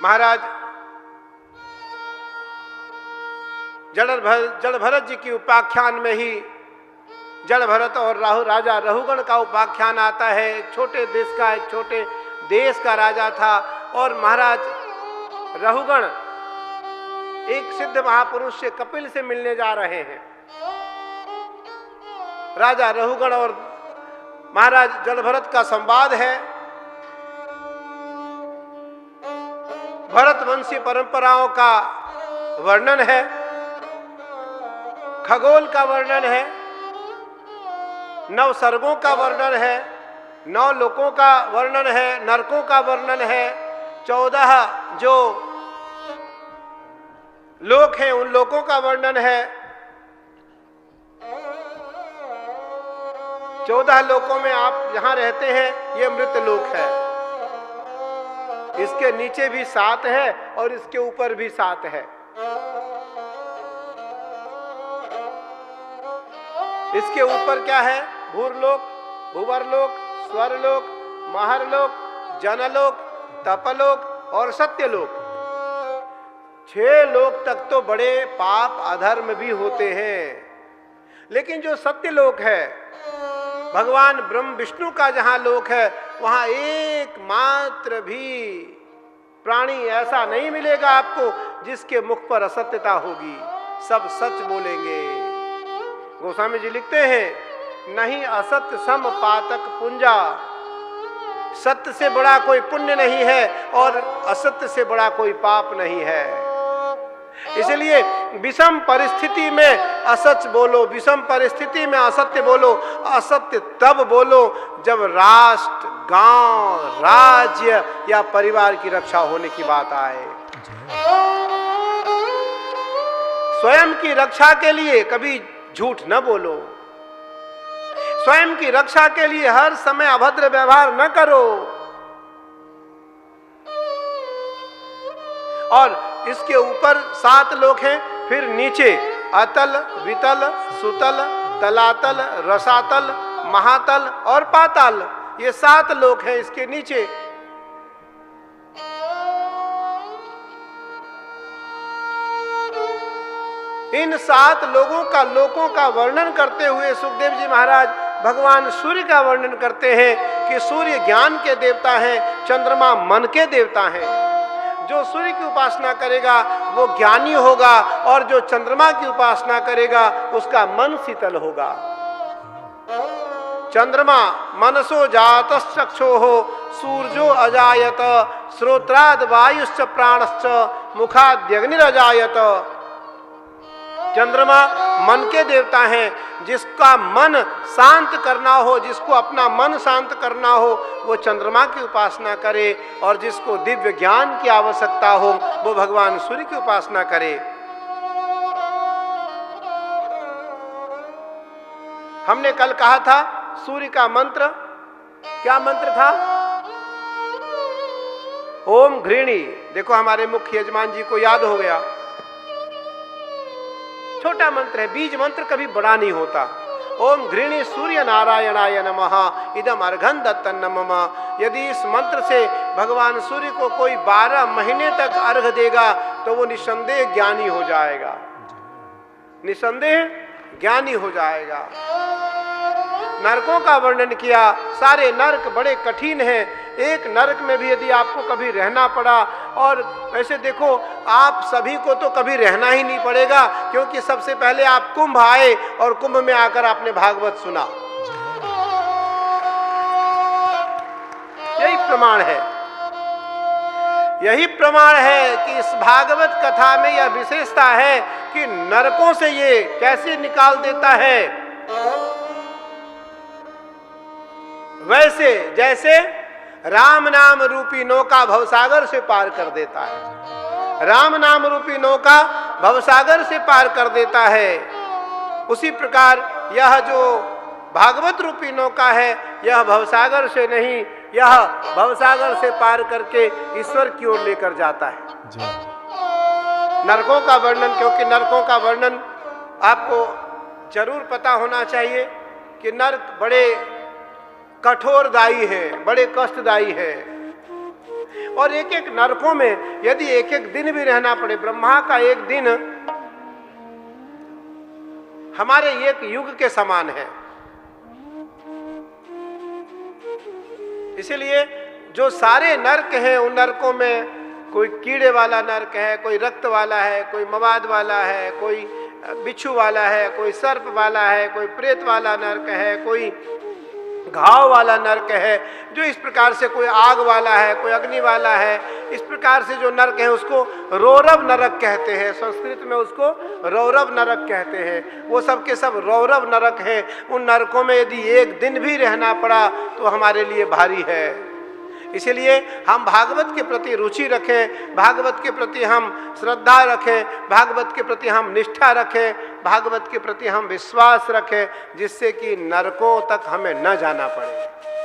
महाराज जड़ भरत जी की उपाख्यान में ही जड़ भरत और राजा रहुगण का उपाख्यान आता है। एक छोटे देश का राजा था और महाराज रहुगण एक सिद्ध महापुरुष से कपिल से मिलने जा रहे हैं। राजा रहुगण और महाराज जड़ भरत का संवाद है। भरत वंशी परंपराओं का वर्णन है, खगोल का वर्णन है, 9 सर्गों का वर्णन है, 9 लोकों का वर्णन है, नरकों का वर्णन है, 14 जो लोक हैं उन लोकों का वर्णन है। 14 लोकों में आप जहां रहते हैं ये मृत लोक है। इसके नीचे भी 7 है और इसके ऊपर भी 7 है। इसके ऊपर क्या है? भूरलोक, भूवरलोक, स्वरलोक, महरलोक, जनलोक, तपलोक और सत्यलोक। 6 लोक तक तो बड़े पाप अधर्म भी होते हैं, लेकिन जो सत्यलोक है, भगवान ब्रह्म विष्णु का जहां लोक है, वहां एकमात्र भी प्राणी ऐसा नहीं मिलेगा आपको जिसके मुख पर असत्यता होगी। सब सच बोलेंगे। गोस्वामी जी लिखते हैं, नहीं असत्य सम पातक पुंजा। सत्य से बड़ा कोई पुण्य नहीं है और असत्य से बड़ा कोई पाप नहीं है। इसलिए विषम परिस्थिति में असत्य बोलो, विषम परिस्थिति में असत्य बोलो। असत्य तब बोलो जब राष्ट्र, गांव, राज्य या परिवार की रक्षा होने की बात आए। स्वयं की रक्षा के लिए कभी झूठ न बोलो। स्वयं की रक्षा के लिए हर समय अभद्र व्यवहार न करो। और इसके ऊपर 7 लोक हैं, फिर नीचे अतल, वितल, सुतल, तलातल, रसातल, महातल और पाताल। ये 7 लोक हैं इसके नीचे। इन 7 लोकों का वर्णन करते हुए सुखदेव जी महाराज भगवान सूर्य का वर्णन करते हैं कि सूर्य ज्ञान के देवता हैं, चंद्रमा मन के देवता हैं। जो सूर्य की उपासना करेगा वो ज्ञानी होगा और जो चंद्रमा की उपासना करेगा उसका मन शीतल होगा। चंद्रमा मनसो जातश्चक्षोः सूर्यो अजायत श्रोत्राद वायुश्च प्राणश्च मुखाद्यग्निरजायत। चंद्रमा मन के देवता हैं। जिसका मन शांत करना हो, जिसको अपना मन शांत करना हो, वो चंद्रमा की उपासना करे, और जिसको दिव्य ज्ञान की आवश्यकता हो वो भगवान सूर्य की उपासना करे। हमने कल कहा था सूर्य का मंत्र, क्या मंत्र था? ओम घृणी। देखो हमारे मुख्य यजमान जी को याद हो गया। छोटा मंत्र है, बीज मंत्र कभी बड़ा नहीं होता। ओम घृणी सूर्य नारायणाय नमः इदम अर्घं दत्तं मम। यदि इस मंत्र से भगवान सूर्य को कोई 12 महीने तक अर्घ देगा तो वो निसंदेह ज्ञानी हो जाएगा, निसंदेह ज्ञानी हो जाएगा। नरकों का वर्णन किया। सारे नरक बड़े कठिन हैं। एक नरक में भी यदि आपको कभी रहना पड़ा, और वैसे देखो आप सभी को तो कभी रहना ही नहीं पड़ेगा, क्योंकि सबसे पहले आप कुंभ आए और कुंभ में आकर आपने भागवत सुना। यही प्रमाण है, यही प्रमाण है कि इस भागवत कथा में यह विशेषता है कि नरकों से ये कैसे निकाल देता है। वैसे जैसे राम नाम रूपी नौका भवसागर से पार कर देता है, राम नाम रूपी नौका भवसागर से पार कर देता है, उसी प्रकार यह जो भागवत रूपी नौका है यह भवसागर से नहीं, यह भवसागर से पार करके ईश्वर की ओर लेकर जाता है। नरकों का वर्णन, क्योंकि नरकों का वर्णन आपको जरूर पता होना चाहिए कि नरक बड़े कठोरदायी है, बड़े कष्टदायी है। और एक एक नरकों में यदि एक एक दिन भी रहना पड़े, ब्रह्मा का एक दिन हमारे एक युग के समान है। इसलिए जो सारे नरक हैं, उन नरकों में कोई कीड़े वाला नरक है, कोई रक्त वाला है, कोई मवाद वाला है, कोई बिच्छू वाला है, कोई सर्प वाला है, कोई प्रेत वाला नरक है, कोई घाव वाला नरक है, जो इस प्रकार से कोई आग वाला है, कोई अग्नि वाला है। इस प्रकार से जो नरक है उसको रौरव नरक कहते हैं, संस्कृत में उसको रौरव नरक कहते हैं। वो सब के सब रौरव नरक है। उन नरकों में यदि एक दिन भी रहना पड़ा तो हमारे लिए भारी है। इसलिए हम भागवत के प्रति रुचि रखें, भागवत के प्रति हम श्रद्धा रखें, भागवत के प्रति हम निष्ठा रखें, भागवत के प्रति हम विश्वास रखें, जिससे कि नरकों तक हमें न जाना पड़े।